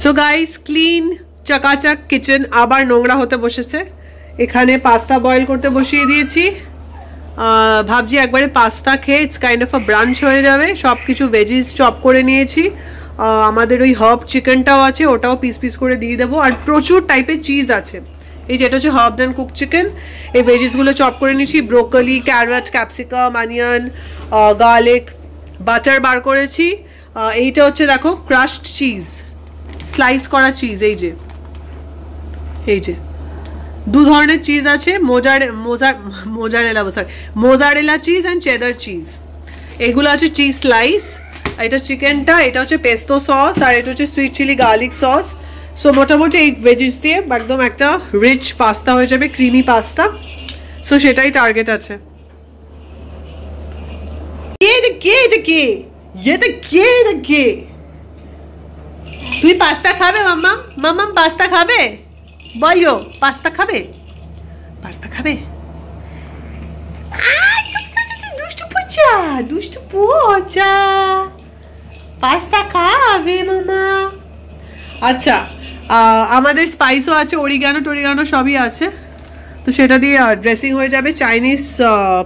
So guys, clean চকাচক kitchen আবার নোংরা হতে বসেছে। এখানে পাস্তা বয়েল করতে বসিয়ে দিয়েছি। ভাবছি একবারে পাস্তা খেয়ে it's kind of a branch হয়ে যাবে। সব কিছু ভেজিস চপ করে নিয়েছি। আমাদের ওই হার্ব চিকেনটাও আছে, ওটাও পিস পিস করে দিয়ে দেবো। আর প্রচুর টাইপের চিজ আছে। এই যেটা হচ্ছে হার্ব অ্যান্ড কুক চিকেন, এই ভেজিসগুলো চপ করে নিয়েছি। Broccoli, carrot, capsicum, onion, garlic, butter বার করেছি। এইটা হচ্ছে দেখো ক্রাশড চিজ, স্লাইস করা চিজ। এই যে দু ধরনের চিজ আছে, mozzarella cheese and cheddar cheese. এগুলো আছে চিজ স্লাইস। এটা চিকেনটা, এটা হচ্ছে পেস্তো সস, আর এটা হচ্ছে sweet chilli garlic sauce. So মোটামুটি এই ভেজিস দিয়ে একদম একটা রিচ পাস্তা হয়ে যাবে, ক্রিমি পাস্তা। সো সেটাই টার্গেট আছে। তুই পাস্তা খাবে মাম্মা? মাম্মাম পাস্তা খাবে? বলো, পাস্তা খাবে? পাস্তা খাবে? দুষ্টু পচা, দুষ্টু পচা, পাস্তা খাবে মামা। আচ্ছা, আমাদের স্পাইসও আছে, অরিগানো সবই আছে। তো সেটা দিয়ে ড্রেসিং হয়ে যাবে। চাইনিজ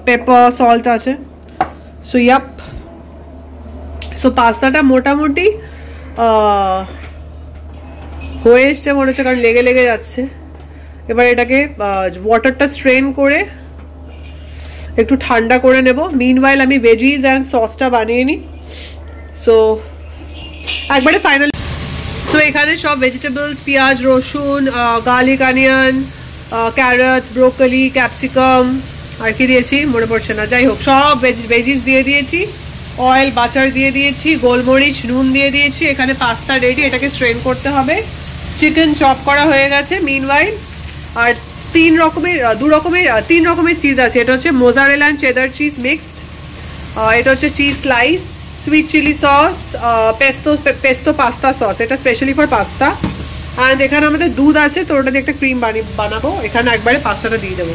পেপার, সল্ট আছে। সো ইয়াপ, সো পাস্তাটা মোটামুটি হয়ে এসছে মনে হচ্ছে, কারণ লেগে লেগে যাচ্ছে। এবার এটাকে ওয়াটারটা স্ট্রেন করে একটু ঠান্ডা করে নেব। মিনওয়াইল আমি ভেজিস অ্যান্ড সসটা বানিয়ে নিই। সো একবারে ফাইনাল। সো এখানে সব ভেজিটেবলস, পেঁয়াজ, রসুন, garlic, onion, carrot, broccoli, capsicum, আর কি দিয়েছি মনে পড়ছে না, যাই হোক সব ভেজিস দিয়ে দিয়েছি। অয়েল, বাটার দিয়ে দিয়েছি, গোলমরিচ, নুন দিয়ে দিয়েছি। এখানে পাস্তা রেডি, এটাকে স্ট্রেন করতে হবে। চিকেন চপ করা হয়ে গেছে মিনওয়াইল। আর তিন রকমের চিজ আছে। এটা হচ্ছে mozzarella and cheddar cheese mixed, এটা হচ্ছে cheese slice, sweet chilli sauce, pesto pasta sauce, এটা স্পেশালি ফর পাস্তা। অ্যান্ড এখানে আমাদের দুধ আছে, তো ওটা দিয়ে একটা ক্রিম বানাবো। এখানে একবারে পাস্তাটা দিয়ে দেবো।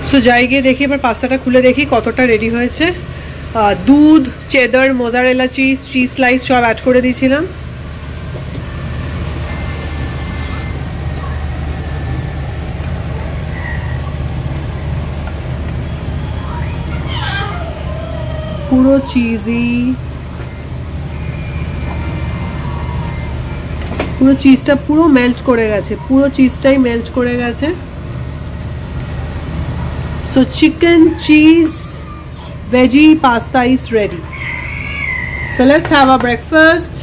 সো যাই গিয়ে দেখি, এবার পাস্তাটা খুলে দেখি কতটা রেডি হয়েছে। দুধ, চেদার, মোজারেলা চিজ, চিজ স্লাইস সব অ্যাড করে দিয়েছিলাম। পুরো চিজি, পুরো চিজটা পুরো মেল্ট করে গেছে, পুরো চিজটাই মেল্ট করে গেছে। So chicken, cheese, veggie pasta is ready. So let's have our breakfast.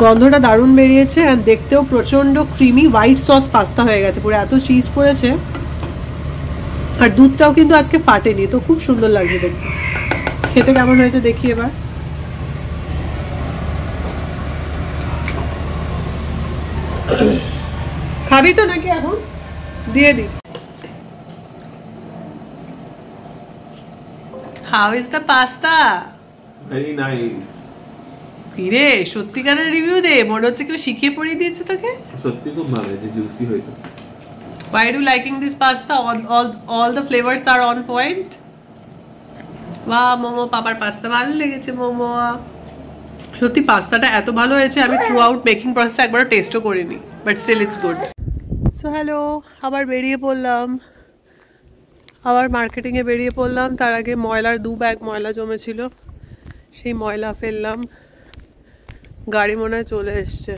গন্ধটা দারুণ বেরিয়েছে, আর দেখতেও প্রচন্ড ক্রিমি হোয়াইট সস পাস্তা হয়ে গেছে। পুরো এত চিজ পড়েছে, আর দুধটাও কিন্তু আজকে ফাটেনি, তো খুব সুন্দর লাগছে দেখতে। খেতে কেমন হয়েছে দেখি এবার। খাবি তো নাকি? এখন দিয়ে দি। How is the pasta? Very nice. কিরে, সত্যিকারের রিভিউ দে, মনে হচ্ছে কেউ শিখিয়ে পড়িয়ে দিয়েছে তোকে। সত্যি খুব ভালো হয়েছে, জুসি হয়েছে। Why are you liking this pasta? All the flavors are on point. বাহ, মোমো পাপার পাস্তা ভালো লেগেছে। মোমো সত্যি পাস্তাটা এত ভালো হয়েছে, আমি থ্রু আউট মেকিং প্রসেস একবার টেস্টও করিনি, but still it's good. So hello, আবার বেরিয়ে পড়লাম, আবার মার্কেটিংয়ে বেরিয়ে পড়লাম। তার আগে ময়লার 2 ব্যাগ ময়লা জমেছিল, সেই ময়লা ফেললাম। গাড়ি মনে হয় চলে এসছে।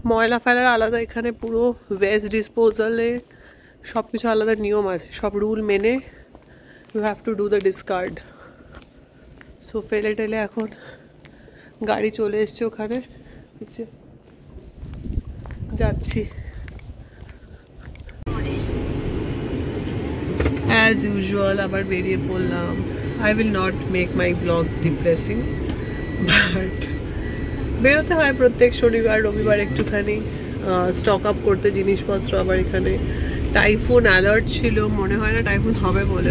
ময়লা ফেলার আলাদা এখানে পুরো ওয়েস্ট ডিসপোজালে সব কিছু আলাদা নিয়ম আছে, সব রুল মেনে you have to do the discard. So ফেলে টেলে এখন গাড়ি চলে এসছে ওখানে, যাচ্ছি। অ্যাজ ইউজুয়াল আবার বেরিয়ে পড়লাম। I will not make my blogs depressing, but বেরোতে হয় প্রত্যেক শনিবার রবিবার একটুখানি স্টক আপ করতে জিনিসপত্র। আবার এখানে টাইফুন অ্যালার্ট ছিল, মনে হয় না টাইফুন হবে বলে,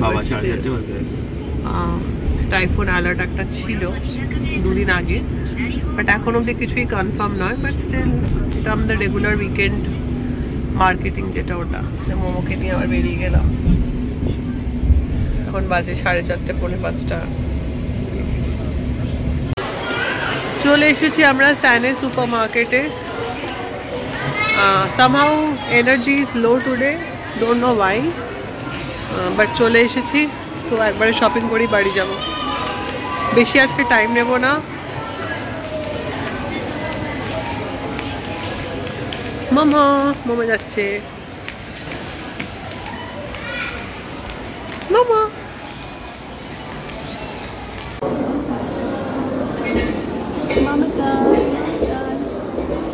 টাইফুন অ্যালার্ট একটা ছিল 2 দিন আগে, বাট এখন অব্দি কিছুই কনফার্ম নয়। বাট স্টিল এটা আমাদের রেগুলার উইকেন্ড মার্কেটিং যেটা, ওটা মোমোকে নিয়ে আবার বেরিয়ে গেলাম। এখন বাজে 4:30 পৌনে 5টা। চলে এসেছি আমরা স্যানে সুপার মার্কেটে। somehow energy is low today, don't know why, but চলে এসেছি। তো একবারে শপিং করি বাড়ি যাব, বেশি আজকে টাইম নেব না। মামা যাচ্ছে, মামা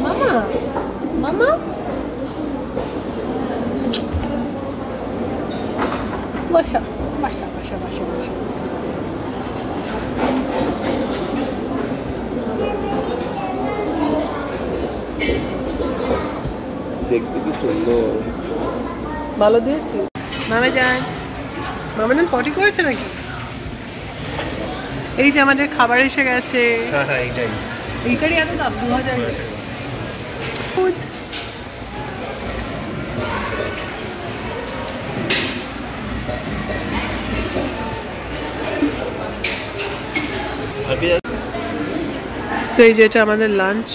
মামা মামা বসা বসা বসা বসা বসা। দেখতে কি সুন্দর, ভালো দিয়েছি। মামা যান, মামা যান পটি করেছে নাকি? এই যে আমাদের খাবার এসে গেছে। হ্যাঁ এইটারই এত দাম, 2000। সো এই যে এটা আমাদের লাঞ্চ।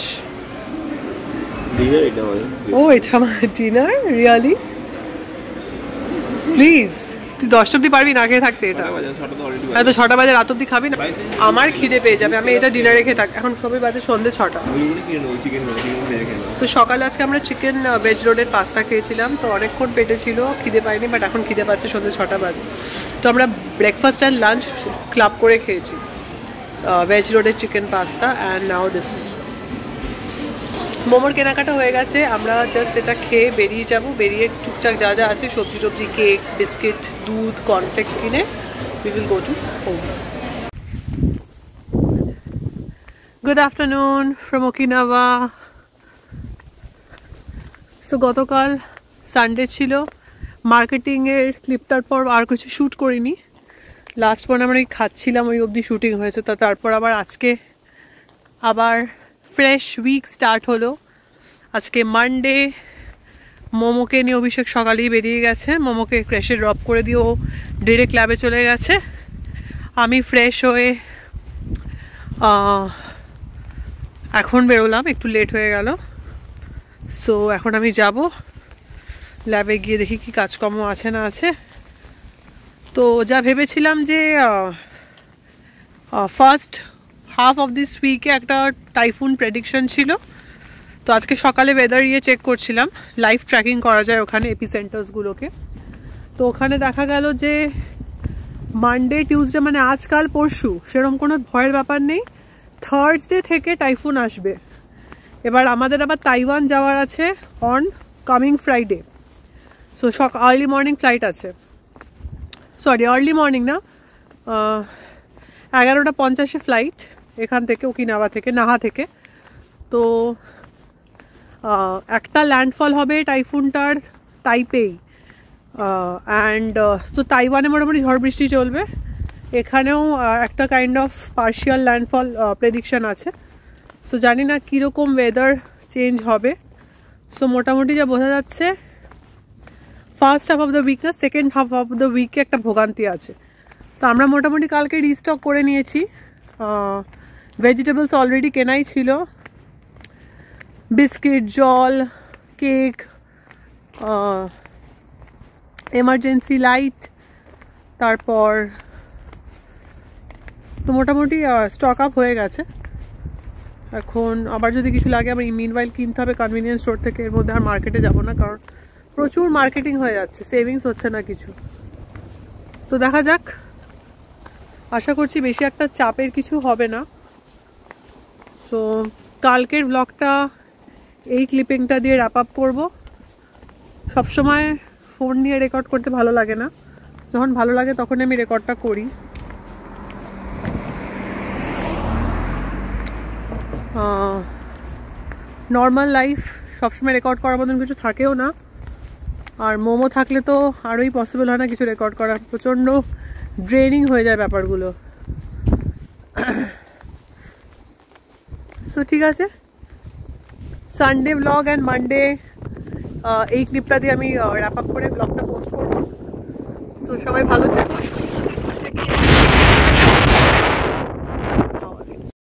ডিনার এটা আমাদের। ও এটা আমার ডিনার, রিয়ালি? প্লিজ তুই 10টা অব্দি পারবি না খেয়ে থাকতে? এটা হয়তো 6টা বাজে, রাত অব্দি খাবি না? আমার খিদে পেয়ে যাবে, আমি এটা ডিনারে খেয়ে থাক। এখন সবাই বাজে সন্ধ্যে 6টা। তো সকালে আজকে আমরা চিকেন ভেজ রোডের পাস্তা খেয়েছিলাম, তো অনেকক্ষণ পেটে ছিল, খিদে পাইনি, বাট এখন খিদে পাচ্ছে, সন্ধ্যে 6টা বাজে। তো আমরা ব্রেকফাস্ট আর লাঞ্চ ক্লাব করে খেয়েছি, ভেজ রোডের chicken pasta. And now this is মোমোর কেনাকাটা হয়ে গেছে, আমরা জাস্ট এটা খেয়ে বেরিয়ে যাব। বেরিয়ে টুকটাক যা যা আছে সবজি টবজি, কেক, বিস্কিট, দুধ, কর্নফ্লেক্স কিনে we will go to home. Good afternoon from Okinawa. So গতকাল সানডে ছিল, মার্কেটিংয়ের ক্লিপটার পর আর কিছু শ্যুট করিনি। লাস্ট পর আমরা খাচ্ছিলাম, ওই অবধি শ্যুটিং হয়েছে। তো তারপর আবার আজকে আবার ফ্রেশ উইক স্টার্ট হলো। আজকে মানডে। মোমোকে নিয়ে অভিষেক সকালেই বেরিয়ে গেছে, মোমোকে ক্র্যাশে ড্রপ করে দিয়ে ও ডিরেক্ট ল্যাবে চলে গেছে। আমি ফ্রেশ হয়ে এখন বেরোলাম, একটু লেট হয়ে গেল। সো এখন আমি যাব ল্যাবে, গিয়ে দেখি কি কাজকর্ম আছে না আছে। তো যা ভেবেছিলাম যে ফার্স্ট হাফ অফ দিস উইকে একটা টাইফুন প্রেডিকশন ছিল, তো আজকে সকালে ওয়েদার চেক করছিলাম, লাইভ ট্র্যাকিং করা যায় ওখানে এপিসেন্টার্সগুলোকে। তো ওখানে দেখা গেল যে মানডে টিউসডে মানে আজকাল পরশু সেরকম কোনো ভয়ের ব্যাপার নেই, থার্সডে থেকে টাইফুন আসবে। এবার আমাদের আবার তাইওয়ান যাওয়ার আছে on coming Friday. So early morning flight আছে, সরি আর্লি মর্নিং না, 11:50 ফ্লাইট এখান থেকে, ওকিনাওয়া থেকে, নাহা থেকে। তো একটা ল্যান্ডফল হবে টাইফুনটার তাইপেই, অ্যান্ড তো তাইওয়ানে মোটামুটি ঝড় বৃষ্টি চলবে, এখানেও একটা kind of partial landfall prediction আছে। সো জানি না কীরকম ওয়েদার চেঞ্জ হবে। সো মোটামুটি যা বোঝা যাচ্ছে first half of the week না, সেকেন্ড হাফ অফ দ্য উইকে একটা ভোগান্তি আছে। তো আমরা মোটামুটি কালকে রিস্টক করে নিয়েছি, ভেজিটেবলস অলরেডি কেনাই ছিল, বিস্কিট, জল, কেক, এমার্জেন্সি লাইট, তারপর তো মোটামুটি স্টক আপ হয়ে গেছে। এখন আবার যদি কিছু লাগে আমার মিনওয়াইল কিনতে হবে কনভিনিয়েন্স স্টোর থেকে, এর মধ্যে আর মার্কেটে যাব না, কারণ প্রচুর মার্কেটিং হয়ে যাচ্ছে, সেভিংস হচ্ছে না কিছু। তো দেখা যাক, আশা করছি বেশি একটা চাপের কিছু হবে না। সো কালকের ব্লগটা এই ক্লিপিংটা দিয়ে র্যাপ আপ করবো। সবসময় ফোন নিয়ে রেকর্ড করতে ভালো লাগে না, যখন ভালো লাগে তখন আমি রেকর্ডটা করি। নর্মাল লাইফ সবসময় রেকর্ড করার মতন কিছু থাকেও না, আর মোমো থাকলে তো আরোই পসিবল হয় না কিছু রেকর্ড করা, প্রচণ্ড ড্রেনিং হয়ে যায় ব্যাপারগুলো। সো ঠিক আছে, সানডে ব্লগ অ্যান্ড মানডে এই ক্লিপটা দিয়ে আমি র্যাপ আপ করে ব্লগটা পোস্ট করবো। সো সবাই ভালো থেকো, সুস্থ